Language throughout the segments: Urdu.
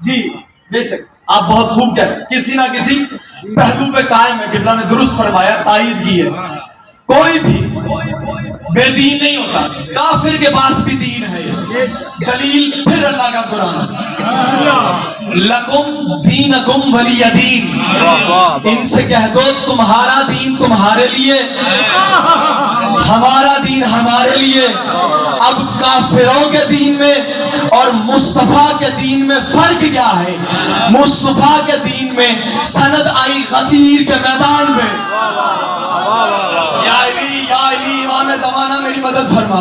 جی بے شک آپ بہت خوب کہتے ہیں، کسی نہ کسی پہلو پہ قائم ہے. قبلہ نے درست فرمایا، تائید کی ہے. کوئی بھی بے دین نہیں ہوتا. کافر کے پاس بھی دین ہے. جلیل پھر اللہ کا قرآن، لکم دینکم ولی دین. ان سے کہہ دو تمہارا دین تمہارے لیے، ہمارا دین ہمارے لیے. اب کافروں کے دین میں اور مصطفیٰ کے دین میں فرق کیا ہے؟ مصطفیٰ کے دین میں سند آئی غدیر کے میدان میں. یا علی امام زمانہ میری مدد فرما.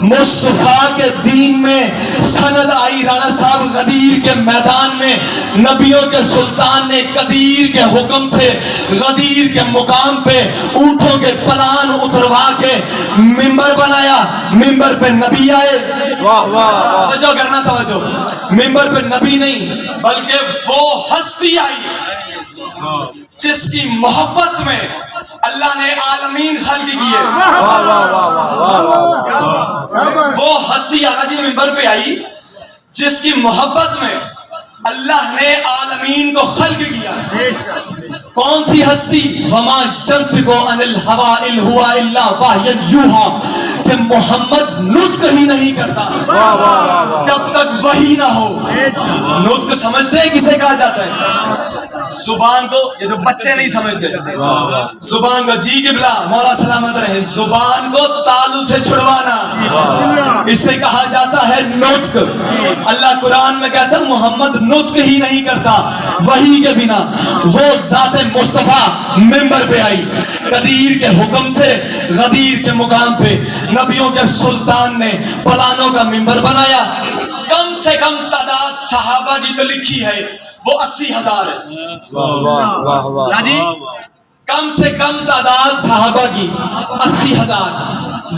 مصطفیٰ کے دین میں سند آئی رانا صاحب غدیر کے میدان میں. نبیوں کے سلطان نے قدیر کے حکم سے غدیر کے مقام پہ اونٹوں کے پلان اتروا کے ممبر بنایا. ممبر پہ نبی آئے. توجہ کرنا، توجہ. ممبر پہ نبی نہیں بلکہ وہ ہستی آئی جس کی محبت میں اللہ نے عالمین خلق کیے. وہ ہستی آقا جی ممبر پہ آئی جس کی محبت میں اللہ نے عالمین کو خلق کیا. کون سی ہستی؟ وما ينطق عن الهوى ان هو الا وحی یوحی، کہ محمد نطق ہی نہیں کرتا جب تک وحی نہ ہو. نطق سمجھتے ہیں کسے کہا جاتا ہے؟ زبان کو. یہ جو بچے نہیں سمجھتے زبان کو، جی قبلہ مولا سلامت رہے، زبان کو تالو سے چھڑوانا اسے کہا جاتا ہے نطق. اللہ قرآن میں کہتا ہے محمد نطق ہی نہیں کرتا وحی کے بنا. وہ ذات مصطفیٰ ممبر پہ آئی قدیر کے حکم سے غدیر کے مقام پہ. نبیوں کے سلطان نے پلانوں کا ممبر بنایا. کم سے کم تعداد صحابہ کی تو لکھی ہے وہ 80,000 ہے. کم سے کم تعداد صحابہ کی 80,000.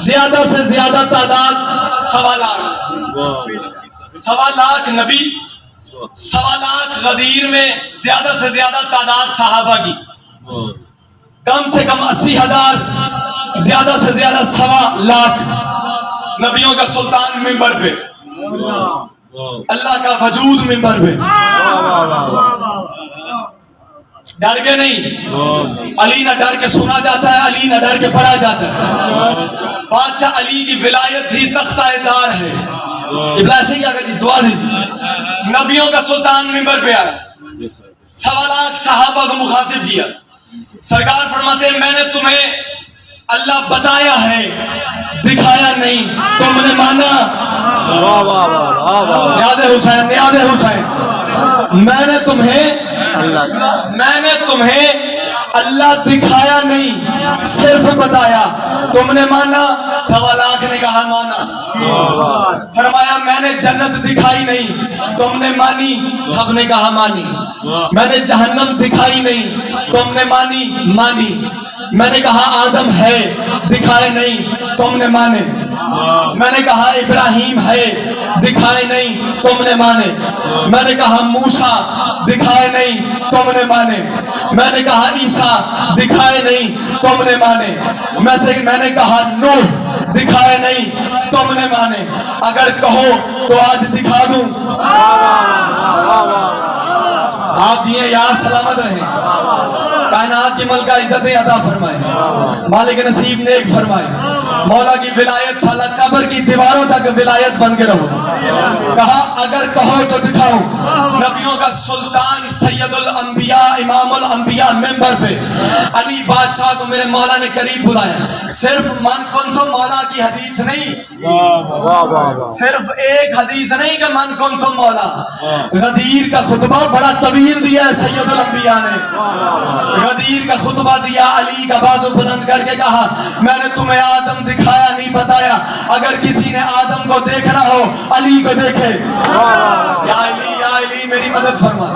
زیادہ سے زیادہ تعداد 1.25 لاکھ. 1.25 لاکھ نبی، 1.25 لاکھ غدیر میں زیادہ سے زیادہ تعداد صحابہ کی. کم سے کم 80,000، زیادہ سے زیادہ 1.25 لاکھ. نبیوں کا سلطان ممبر پہ، اللہ کا وجود ممبر پہ. ڈر کے نہیں، علی نہ ڈر کے سنا جاتا ہے، علی نہ ڈر کے پڑھا جاتا ہے. بادشاہ علی کی ولایت تھی، تختہ دار ہے. ایسے ہی آگے جی دعا دی. نبیوں کا سلطان ممبر پہ آیا، 1.25 لاکھ صحابہ کو مخاطب کیا. سرکار فرماتے ہیں میں نے تمہیں اللہ بتایا ہے، دکھایا نہیں، تم نے مانا. نیاز حسین، نیاز حسین. میں نے تمہیں اللہ دکھایا نہیں، صرف بتایا، تم نے مانا. 1.25 لاکھ نے کہا مانا. فرمایا میں نے جنت دکھائی نہیں، تم نے مانی. سب نے کہا مانی. میں نے جہنم دکھائی نہیں، تم نے مانی. میں نے کہا آدم ہے، دکھائے نہیں، تم نے مانے. میں نے کہا ابراہیم ہے، دکھائے نہیں، تم نے مانے. میں نے کہا موسیٰ، دکھائے نہیں، تم نے مانے. میں نے کہا عیسیٰ، دکھائے نہیں، تم نے مانے. میں نے کہا نوح، دکھائے نہیں، تم نے مانے. اگر کہو تو آج دکھا دوں. آپ دیئے یار سلامت رہیں، کائنات کی ملکہ عزت عطا فرمائے، مالک نصیب نیک فرمائے. مولا کی ولایت سالہ قبر کی دیواروں تک ولایت بن کے رہو. کہا اگر کہو تو دکھاؤں. نبیوں کا سلطان سید الانبیاء امام الانبیاء ممبر پہ. علی بادشاہ کو میرے مولا نے قریب بلایا. صرف من کن تو مولا کی حدیث نہیں، صرف ایک حدیث نہیں کہ من کن تو مولا. غدیر کا خطبہ بڑا طویل دیا ہے سید الانبیاء نے. غدیر کا خطبہ دیا، علی کا بازو بلند کر کے کہا میں نے تمہیں آدم دکھایا نہیں بتایا. اگر کسی نے آدم کو دیکھنا ہو علی کو دیکھے. یا علی میری مدد فرما.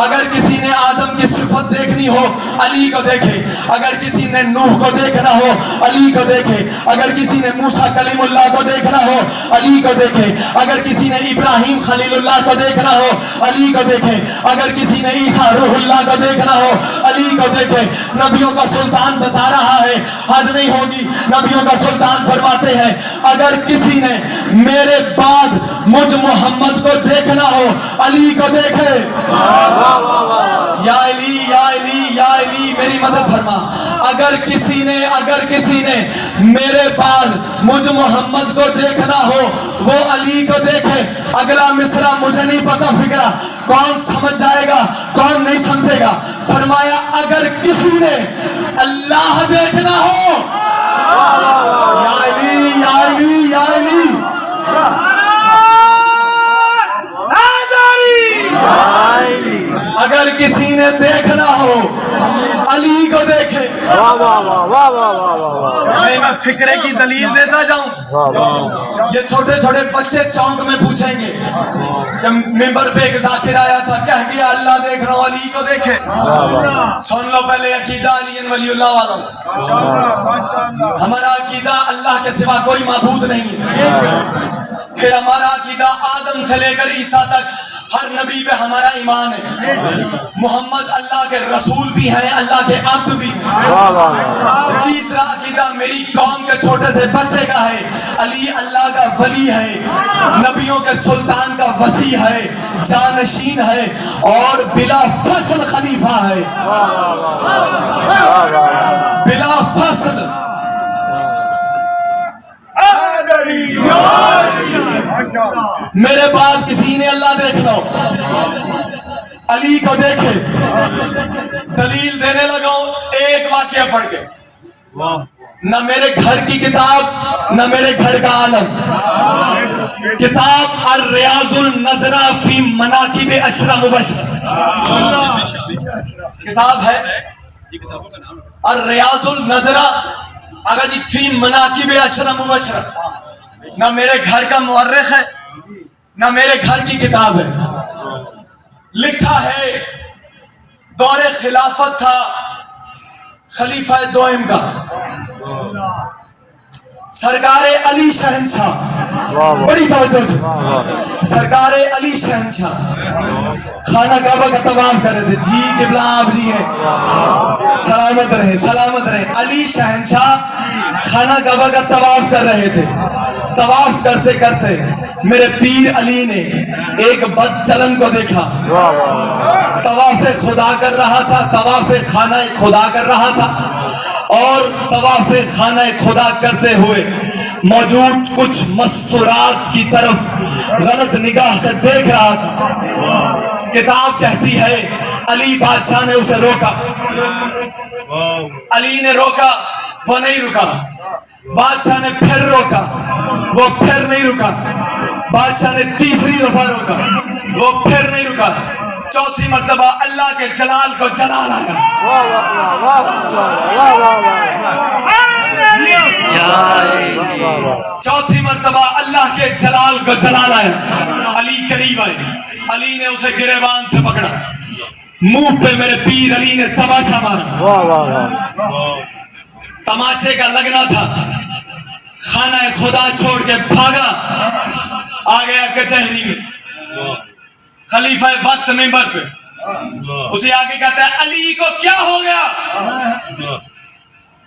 اگر کسی نے آدم کی صفت دیکھنا دیکھنی ہو علی کو دیکھے, اگر کسی نے نوح کو دیکھنا ہو علی کو دیکھے, اگر کسی نے موسیٰ کلیم اللہ کو دیکھنا ہو علی کو دیکھے, اگر کسی نے ابراہیم خلیل اللہ کو دیکھنا ہو علی کو دیکھے, اگر کسی نے عیسیٰ روح اللہ کو دیکھنا ہو علی کو دیکھے. نبیوں کا سلطان بتا رہا ہے, حد نہیں ہوگی, نبیوں کا سلطان فرماتے ہیں اگر کسی نے میرے بعد مجھ محمد کو دیکھنا ہو علی کو دیکھے. یا علی یا علی یا علی میری مدد فرما. اگر کسی نے میرے بعد مجھ محمد کو دیکھنا ہو وہ علی کو دیکھے. اگلا مصرع مجھے نہیں پتا فکرہ کون سمجھ جائے گا کون نہیں سمجھے گا. فرمایا اگر کسی نے اللہ دیکھنا ہو, یا علی یا علی یا علی, اگر کسی نے دیکھنا ہو علی کو دیکھے. میں فکرے کی دلیل دیتا جاؤں. یہ چھوٹے چھوٹے بچے چونک میں پوچھیں گے کہ ممبر پہ ایک ذاکر آیا تھا کہہ گیا اللہ دیکھ رہا ہوں علی کو دیکھے. سن لو پہلے عقیدہ علی ولی اللہ والا. ہمارا عقیدہ اللہ کے سوا کوئی معبود نہیں ہے. پھر ہمارا عقیدہ آدم سے لے کر عیسیٰ تک ہر نبی پہ ہمارا ایمان ہے. محمد اللہ کے رسول بھی ہیں, اللہ کے عبد بھی ہیں. تیسرا عقیدہ میری قوم کے چھوٹے سے بچے کا ہے, علی اللہ کا ولی ہے, نبیوں کے سلطان کا وسیع ہے, جانشین ہے اور بلا فصل خلیفہ ہے. بلا فصل. میرے بعد کسی نے اللہ دیکھ لو علی کو دیکھے. دلیل دینے لگا ہوں ایک واقعہ پڑھ کے. نہ میرے گھر کی کتاب نہ میرے گھر کا عالم. کتاب الریاض النظرہ فی مناقب عشرہ مبشرہ کتاب ہے. الریاض النظرہ آگا جی فی مناقب عشرہ مبشرہ. نہ میرے گھر کا مورخ ہے نہ میرے گھر کی کتاب ہے. لکھا ہے دور خلافت تھا خلیفہ دوئم کا, سرکار علی شہنشاہ. بڑی توجہ سے, سرکار علی شہنشاہ خانہ کعبہ کا طواف کر رہے تھے. جی قبلہ آپ جی ہیں, سلامت رہے سلامت رہے. علی شہنشاہ خانہ کعبہ کا طواف کر رہے تھے. طواف کرتے کرتے میرے پیر علی نے ایک بد چلن کو دیکھا. طواف خدا کر رہا تھا, طواف خانہ خدا کر رہا تھا اور طواف خانہ خدا کرتے ہوئے موجود کچھ مستورات کی طرف غلط نگاہ سے دیکھ رہا تھا. کتاب کہتی ہے علی بادشاہ نے اسے روکا. علی نے روکا, وہ نہیں رکا. بادشاہ نے پھر روکا, وہ پھر نہیں رکا. بادشاہ نے تیسری دفعہ روکا, وہ پھر نہیں رکا. چوتھی مرتبہ اللہ کے جلال کو جلال آیا. چوتھی مرتبہ اللہ کے جلال کو جلال آیا. علی قریب آئے. علی نے اسے گریبان سے پکڑا. منہ پہ میرے پیر علی نے تماچا مارا. تماچے کا لگنا تھا. خانہ خدا چھوڑ کے بھاگا, آ گیا کچہری میں. خلیفہ وقت ممبر پہ اسے آگے کہتا ہے علی کو کیا ہو گیا؟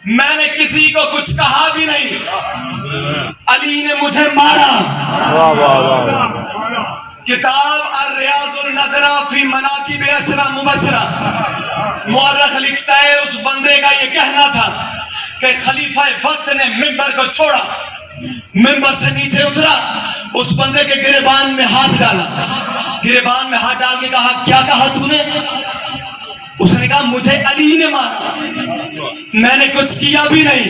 میں نے کسی کو کچھ کہا بھی نہیں, علی نے مجھے مارا. کتاب الریاض النظرہ فی مناقب عشرہ مبشرہ. مورخ لکھتا ہے اس بندے کا یہ کہنا تھا کہ خلیفہ وقت نے ممبر کو چھوڑا, ممبر سے نیچے اترا, اس بندے کے گریبان میں ہاتھ ڈالا. گریبان میں ہاتھ ڈال کے کہا کیا کہا تو نے؟ اس نے کہا مجھے علی نے مارا, میں نے کچھ کیا بھی نہیں.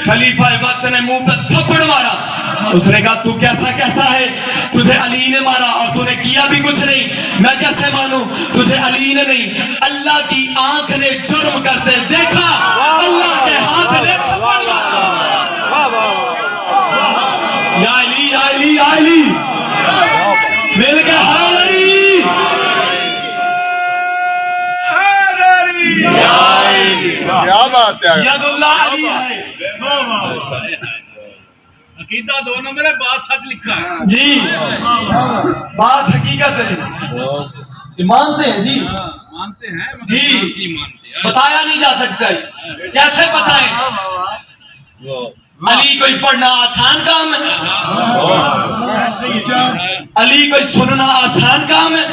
خلیفہ وقت نے منہ پہ تھپڑ مارا. اس نے کہا تو کیسا کہتا ہے تجھے علی نے مارا اور تو نے کیا بھی کچھ نہیں؟ میں کیسے مانوں تجھے علی نے نہیں, اللہ کی آنکھ نے جرم کرتے دیکھا, اللہ کے ہاتھ نے تھپڑ مارا. یا علی یا علی یا علی مل کے حال علی. کیا بات ہے ید اللہ علی ہے عقیدہ دو نمبر ہے، بات سچ لکھتا ہے جی، بات حقیقت ہے، یہ مانتے ہیں جی، مانتے ہیں جی، مانتے ہیں بتایا نہیں جا سکتا ہے، کیسے بتائیں؟ علی کوئی پڑھنا آسان کام ہے؟ علی کوئی سننا آسان کام ہے؟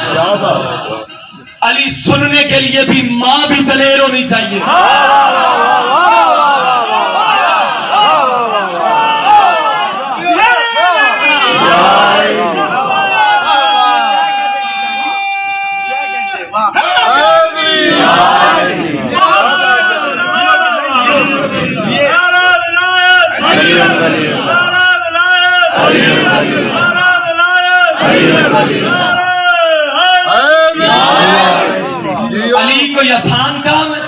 علی سننے کے لیے بھی ماں بھی دلیر ہونی چاہیے. علی کوئی آسان کام ہے؟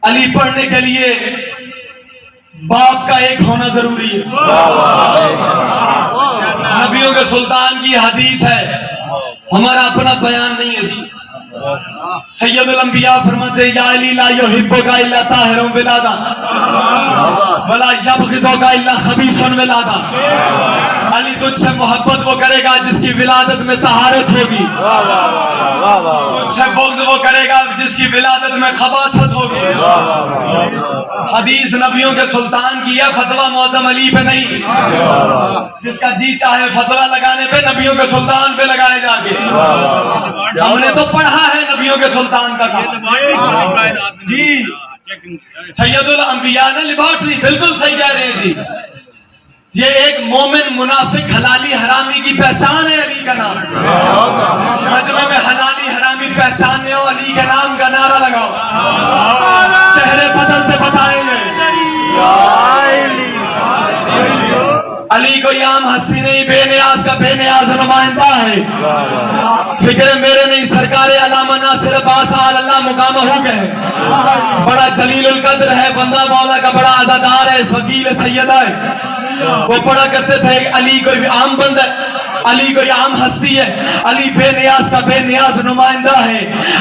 علی پڑھنے کے لیے باپ کا ایک ہونا ضروری ہے. نبیوں کے سلطان کی حدیث ہے، ہمارا اپنا بیان نہیں ہے جی. سید الانبیاء فرماتے ہیں یا علی لا یحبک الا طاہر ولادا ولا یبغضک الا خبیث ولادا. علی تجھ سے محبت وہ کرے گا جس کی ولادت میں طہارت ہوگی، تجھ سے بغض وہ کرے گا جس کی ولادت میں خباثت ہوگی. حدیث نبیوں کے سلطان کی ہے، فتویٰ معظم علی پہ نہیں. جس کا جی چاہے فتویٰ لگانے پہ نبیوں کے سلطان پہ لگائے جا کے. ہم نے تو پڑھا ہے نبیوں کے سلطان کا کام جی. سید الانبیاء نے لیبارٹری، بالکل صحیح کہہ رہے ہیں جی. یہ ایک مومن منافق حلالی حرامی کی پہچان ہے علی کا نام. مجمع میں حلالی حرامی پہچاننے ہو علی کے نام کا نعرہ لگاؤ، چہرے بدلتے بتائیں گے. علی کوئی عام ہستی نہیں، بے نیاز کا بے نیاز نمائندہ ہے. فکر میرے نہیں، سرکار علامہ ناصر عباس آل اللہ مقامہ کہے. بڑا جلیل القدر ہے، بندہ مولا کا بڑا عزادار ہے، وکیل سیدہ ہے. وہ پڑھا کرتے تھے علی کوئی عام بندہ ہے، علی کوئی عام ہستی ہے، علی بے نیاز کا بے نیاز نمائندہ ہے،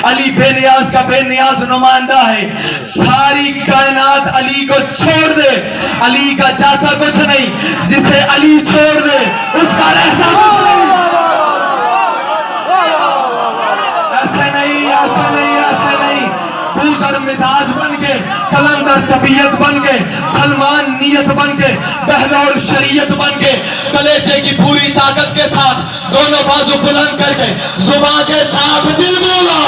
علی بے نیاز کا بے نیاز نمائندہ ہے. ساری کائنات علی کو چھوڑ دے، علی کا چاچا کچھ نہیں. جسے علی چھوڑ دے اس کا رہتا کچھ نہیں. ایسے نہیں، ایسے نہیں، ایسے نہیں. بوزر مزاج بن کے، کلندر طبیعت بن کے، سلمان نیت بن کے، بہلول شریعت بن کے، کلیجے کی پوری طاقت کے ساتھ دونوں بازو بلند کر کے زباں کے ساتھ دل بولا،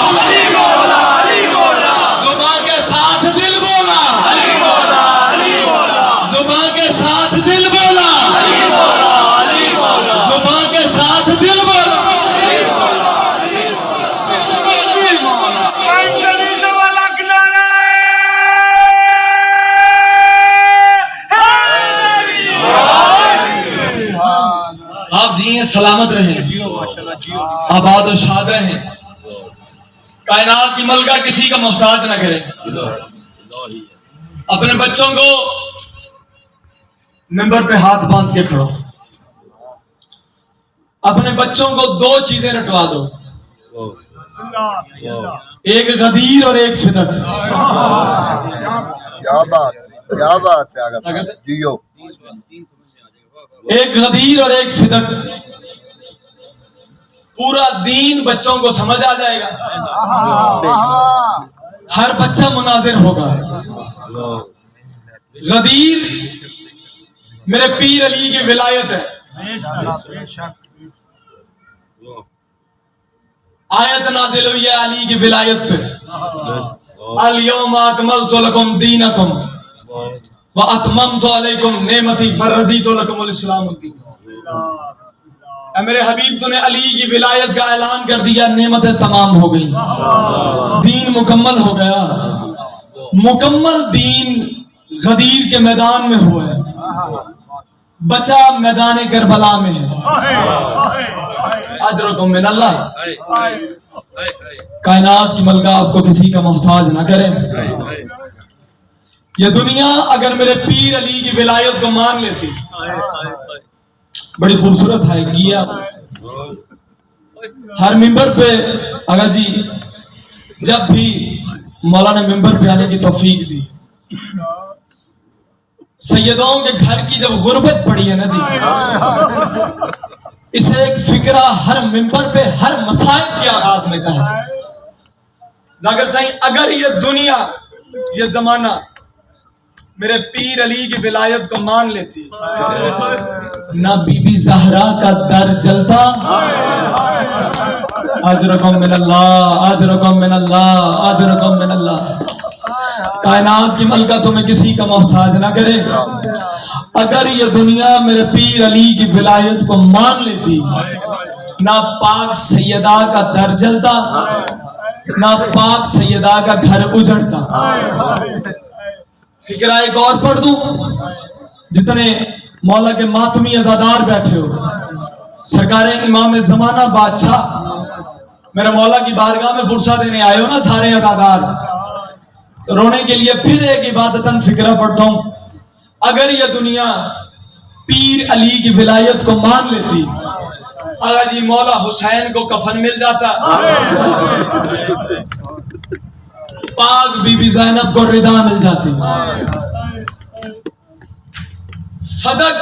زباں کے ساتھ دل بولا، زباں کے ساتھ دل بولا، زباں کے ساتھ دل بولا. آپ جیئیں، سلامت رہیں، آباد و شاد رہیں، کائنات کی ملکہ کسی کا محتاج نہ کریں. اپنے بچوں کو ممبر پہ ہاتھ باندھ کے کھڑو. اپنے بچوں کو دو چیزیں رٹوا دو، ایک غدیر اور ایک فدق. کیا بات ہے، کیا بات ہے جیو. ایک غدیر اور ایک فدق. پورا دین بچوں کو سمجھ آ جائے گا، ہر بچہ مناظر ہوگا. غدیر میرے پیر علی کی ولایت ہے. آیت نازل ہوئی ہے علی کی ولایت پہ، الیوم اکملت لکم دینکم واتممت علیکم نعمتی فرضیت لکم الاسلام الدین. اے میرے حبیب، تو نے علی کی ولایت کا اعلان کر دیا، نعمتیں تمام ہو گئی، دین مکمل ہو گیا. مکمل دین غدیر کے میدان میں ہوا ہے، بچہ میدان کربلا میں ہے. اجرکم من اللہ. کائنات کی ملکہ آپ کو کسی کا محتاج نہ کرے. یہ دنیا اگر میرے پیر علی کی ولایت کو مان لیتی، بڑی خوبصورت ہے کیا. ہر ممبر پہ آگا جی جب بھی مولا نے ممبر پہ آنے کی توفیق دی. سیدوں کے گھر کی جب غربت پڑی ہے نا جی, اسے ایک فکرہ ہر ممبر پہ ہر مصائب کے آغاز میں کہا. ذاکر سائیں اگر یہ دنیا یہ زمانہ میرے پیر علی کی ولایت کو مان لیتی, نہ بی بی زہرا کا در جلتا. اجرکم من اللہ, اجرکم من اللہ, اجرکم من اللہ. کائنات کی ملکہ تمہیں کسی کا محتاج نہ کرے. اگر یہ دنیا میرے پیر علی کی ولایت کو مان لیتی, نہ پاک سیدہ کا در جلتا, نہ پاک سیدہ کا گھر اجڑتا. فکرہ ایک اور پڑھ دوں, جتنے مولا کے ماتمی عزادار بیٹھے ہو, سرکار امام زمانہ بادشاہ میرے مولا کی بارگاہ میں پرسہ دینے آئے ہو نا سارے عزادار, تو رونے کے لیے پھر ایک عبادتاً فکرہ پڑھتا ہوں. اگر یہ دنیا پیر علی کی ولایت کو مان لیتی, آقا جی مولا حسین کو کفن مل جاتا, پاک بی بی زینب کو ردا مل جاتی, فدق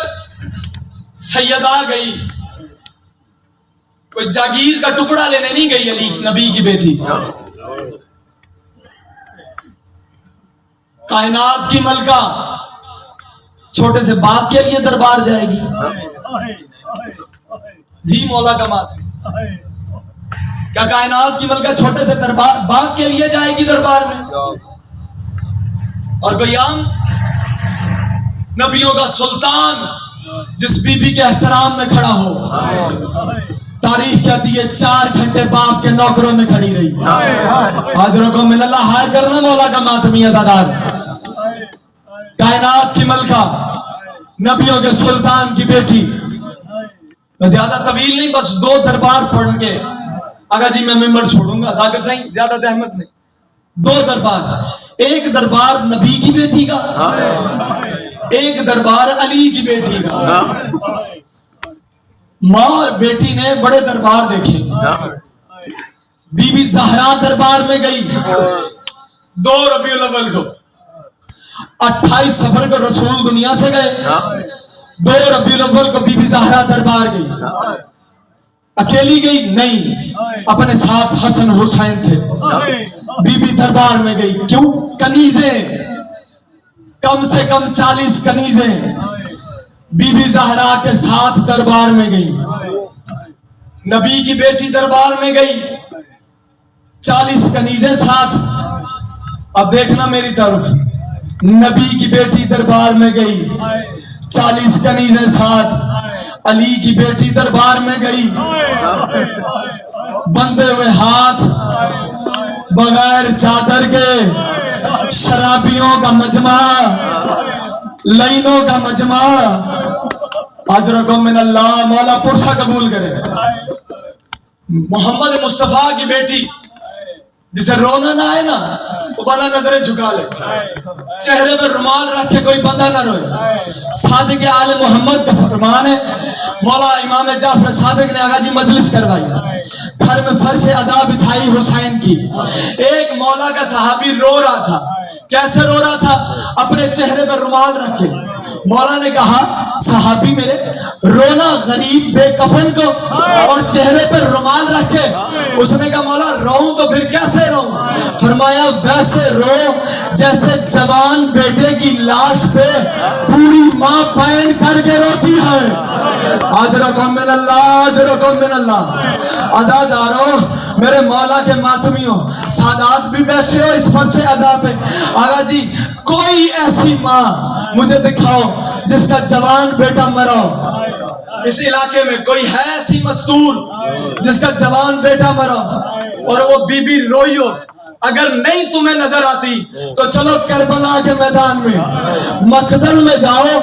سیدہ گئی, کوئی جاگیر کا ٹکڑا لینے نہیں گئی علی نبی کی بیٹی. کائنات کی ملکہ چھوٹے سے باغ کے لیے دربار جائے گی جی مولا کا ماتم. کیا کائنات کی ملکہ چھوٹے سے دربار باغ کے لیے جائے گی دربار میں؟ اور کوئی عام نبیوں کا سلطان جس بی بی کے احترام میں کھڑا ہو, تاریخ کہتی ہے 4 گھنٹے باپ کے نوکروں میں کھڑی رہی. اجرکم من اللہ. ہائے کرنا مولا کا ماتمی عزادار. کائنات کی ملکہ نبیوں کے سلطان کی بیٹی. میں زیادہ طویل نہیں, بس 2 دربار پڑھ کے آقا جی میں ممبر چھوڑوں گا. ذاکر صحیح زیادہ زحمت نہیں. 2 دربار, ایک دربار نبی کی بیٹی کا, ایک دربار علی کی بیٹی کا. ماں اور بیٹی نے بڑے دربار دیکھے. بی بی زہرا دربار میں گئی 2 ربیع الاول کو, 28 صفر کو رسول دنیا سے گئے, 2 ربیع الاول کو بی بی زہرا دربار گئی. اکیلی گئی نہیں, اپنے ساتھ حسن حسین تھے. بی بی دربار میں گئی, کیوں؟ کنیزیں, کم سے کم 40 کنیزیں بی بی زہرا کے ساتھ دربار میں گئی. نبی کی بیٹی دربار میں گئی, 40 کنیزیں ساتھ. اب دیکھنا میری طرف, نبی کی بیٹی دربار میں گئی, 40 کنیزیں ساتھ. علی کی بیٹی دربار میں گئی, بندھے ہوئے ہاتھ, بغیر چادر کے, شرابیوں کا مجمع, لائنوں کا مجمع. اجرکم من اللہ. مولا پرسہ قبول کرے. محمد مصطفیٰ کی بیٹی جسے رونا نہ آئے نا, وہ بندہ نظریں جھکا لے, چہرے پر رومال رکھ کے کوئی بندہ نہ روئے. صادق آل محمد کا فرمان ہے, مولا امام جعفر صادق نے آقا جی مجلس کروائی, گھر میں فرش عزا بچھائی حسین کی. ایک مولا کا صحابی رو رہا تھا. کیسے رو رہا تھا؟ اپنے چہرے پر رومال رکھے. مولا نے کہا صحابی میرے, رونا غریب بے کفن کو اور چہرے پر رومال رکھے. اس نے کہا مولا روؤں تو پھر کیسے روؤں؟ فرمایا ویسے رو جیسے جوان بیٹے کی لاش پہ پوری ماں پین کر کے روتی ہے. اجرکم من اللہ, اجرکم من اللہ. عزادارو, میرے مولا کے ماتمیوں, سادات بھی بیٹھے ہو اس فرش عزا پہ. آقا جی کوئی ایسی ماں مجھے دکھاؤ جس کا جوان بیٹا مرا. اس علاقے میں کوئی ہے ایسی مستور جس کا جوان بیٹا مرا اور وہ بی بی روئی ہو؟ اگر نہیں تمہیں نظر آتی تو چلو کربلا کے میدان میں, مقتل میں جاؤ.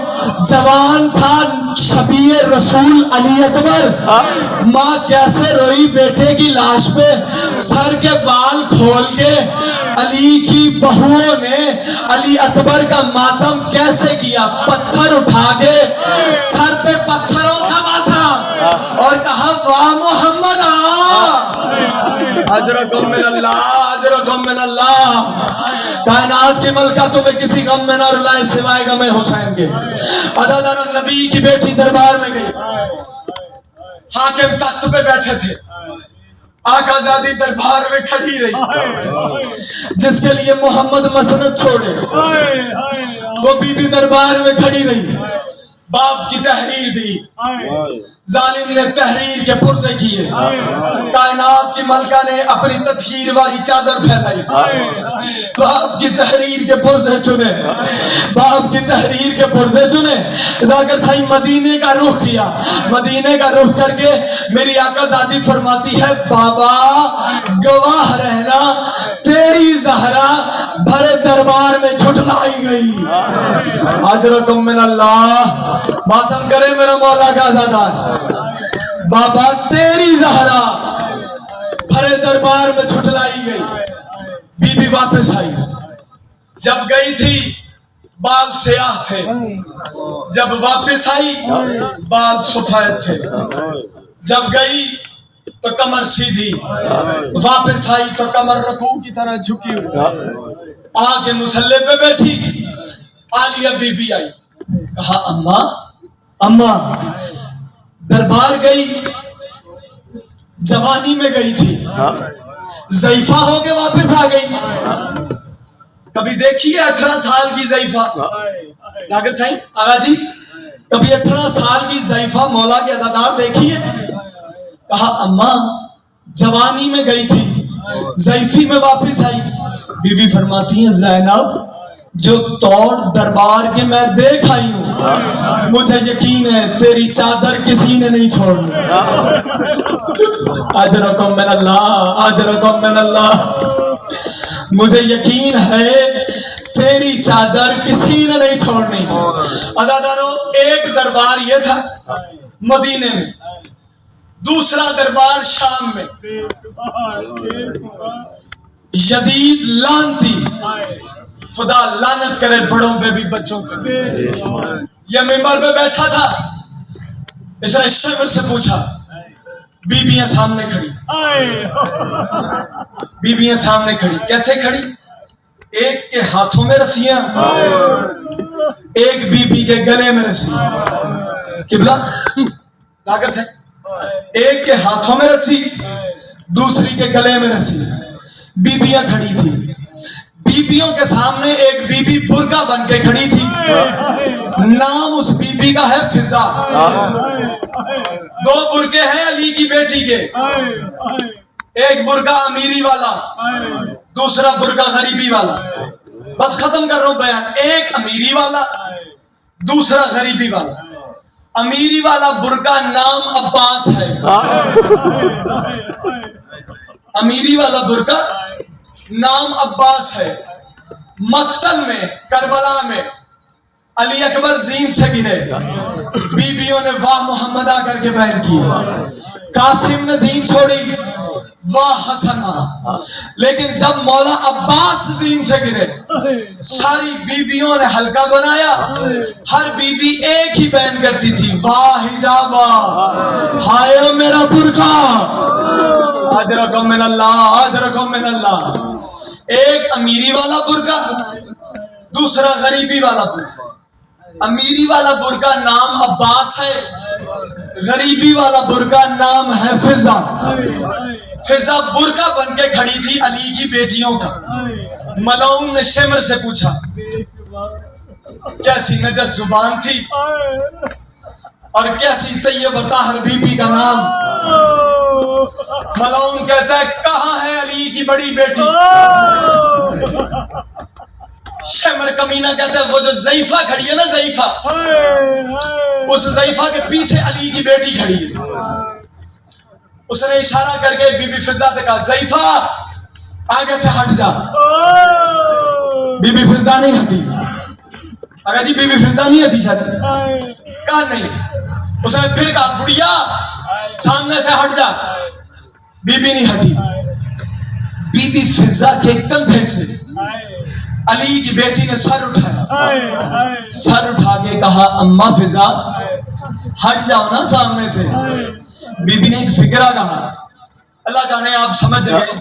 جوان تھا شبیہ رسول علی اکبر, ماں کیسے روئی بیٹے کی لاش پہ, سر کے بال کھول کے. علی کی بہوؤں نے علی اکبر کا ماتم کیسے کیا, پتھر اٹھا کے سر پہ پتھروں تھما تھا اور کہا واہ محمد آ. اجرکم من اللہ, اجرکم من اللہ. کائنات کی ملکہ تمہیں کسی غم میں نہ رلائے سوائے غم حسین کے. عدالت نبی کی بیٹی دربار میں گئی. حاکم تخت پہ بیٹھے تھے. آقا زادی دربار میں کھڑی رہی. جس کے لیے محمد مسند چھوڑے وہ بی بی دربار میں کھڑی رہی. باپ کی تحریر دی. ظالم نے تحریر کے پرزے کیے. کائنات کی ملکہ نے اپنی تطہیر والی چادر پھیلائی. باپ کی تحریر کے پرزے چنے. باپ کی تحریر کے پرزے چنے. ذاکر صحیح مدینے کا رخ کیا. مدینے کا رخ کر کے میری آقا زادی فرماتی ہے بابا گواہ رہنا تیری زہرا بھرے دربار میں جھٹلائی گئی. اجرکم من اللہ. ماتم کرے میرا مولا کا آزادار. بابا تیری زہرا بھرے دربار میں جھٹلائی گئی. بی بی واپس آئی. جب گئی تھی بال سیاہ تھے. جب واپس آئی بال سفید تھے. جب گئی تو کمر سیدھی. واپس آئی تو کمر رکوع کی طرح جھکی ہوئی. آگے مصلے پہ بیٹھی. عالیہ بی بی آئی. کہا اماں اماں. دربار گئی. جوانی میں گئی تھی. ضعیفہ ہو کے واپس آ گئی. کبھی دیکھیے 18 سال کی ضعیفہ. لاگر صاحب آغا جی کبھی 18 سال کی ضعیفہ مولا کے عزادار دیکھیے. کہا اماں جوانی میں گئی تھی ضعیفی میں واپس آئی. بی بی فرماتی ہیں زینب جو توڑ دربار کے میں دیکھ آئی ہوں مجھے یقین ہے تیری چادر کسی نے نہیں چھوڑنی. اجرکم من اللہ. اجرکم من اللہ. مجھے یقین ہے تیری چادر کسی نے نہیں چھوڑنی. عزادارو ایک دربار یہ تھا مدینے میں. دوسرا دربار شام میں. یزید لعنتی خدا لعنت کرے بڑوں پہ بھی بچوں پہ بھی. یہ ممبر پہ بیٹھا تھا. اس نے شمر سے پوچھا. بیبیاں سامنے کھڑی. بیبیاں سامنے کھڑی. کیسے کھڑی؟ ایک کے ہاتھوں میں رسیاں ایک بی بی کے گلے میں رسی. قبلہ لاگر سے ایک کے ہاتھوں میں رسی دوسری کے گلے میں رسی. بیبیاں کھڑی تھی. بیبیوں کے سامنے ایک بی بی برقع بن کے کھڑی تھی. نام اس بی بی کا ہے فضا. 2 برقعے ہیں علی کی بیٹی کے. ایک برقع امیری والا دوسرا برقع غریبی والا. بس ختم کر رہا ہوں بیان. ایک امیری والا دوسرا غریبی والا. امیری والا برقع نام عباس ہے. امیری والا برقع نام عباس ہے. مقتل میں کربلا میں علی اکبر زین سے گرے. بیویوں نے واہ محمد آ کر کے بیان کیے. قاسم نے زین چھوڑی واہ حسنہ. لیکن جب مولا عباس زین سے گرے ساری بیویوں نے حلقہ بنایا. ہر بیوی ایک ہی بیان کرتی تھی واہ حجابہ ہائے میرا برقع. اجرکم من اللہ. اجرکم من اللہ. ایک امیری والا برقع دوسرا غریبی والا برقع. امیری والا برقع نام عباس ہے. غریبی والا برقع نام ہے فضا. فضا برقع بن کے کھڑی تھی علی کی بیٹیوں کا. ملعون نے شمر سے پوچھا کیسی نجس زبان تھی اور کیسی طیب طاہر بی بی کا نام. ملعون کہتا ہے کہاں ہے علی کی بڑی بیٹی. شمر کمینہ کہتا ہے وہ جو ضعیفہ کھڑی ہے نا ضعیفہ اس ضعیفہ کے پیچھے علی کی بیٹی کھڑی ہے. اس نے اشارہ کر کے بی بی فضا سے کہا ضعیفہ آگے سے ہٹ جا. بی بی فضا نہیں ہٹی. اگر جی بی بی فضا نہیں ہٹی شاید کہا نہیں. اس نے پھر کہا بڑھیا سامنے سے ہٹ جا. بی بی نہیں ہٹی. بی بی فضا کے کندھے سے علی کی بیٹی نے سر اٹھایا. سر اٹھا کے کہا اماں فضا ہٹ جاؤ نا سامنے سے. بی بی نے ایک فکرہ کہا اللہ جانے آپ سمجھ گئے.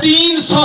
300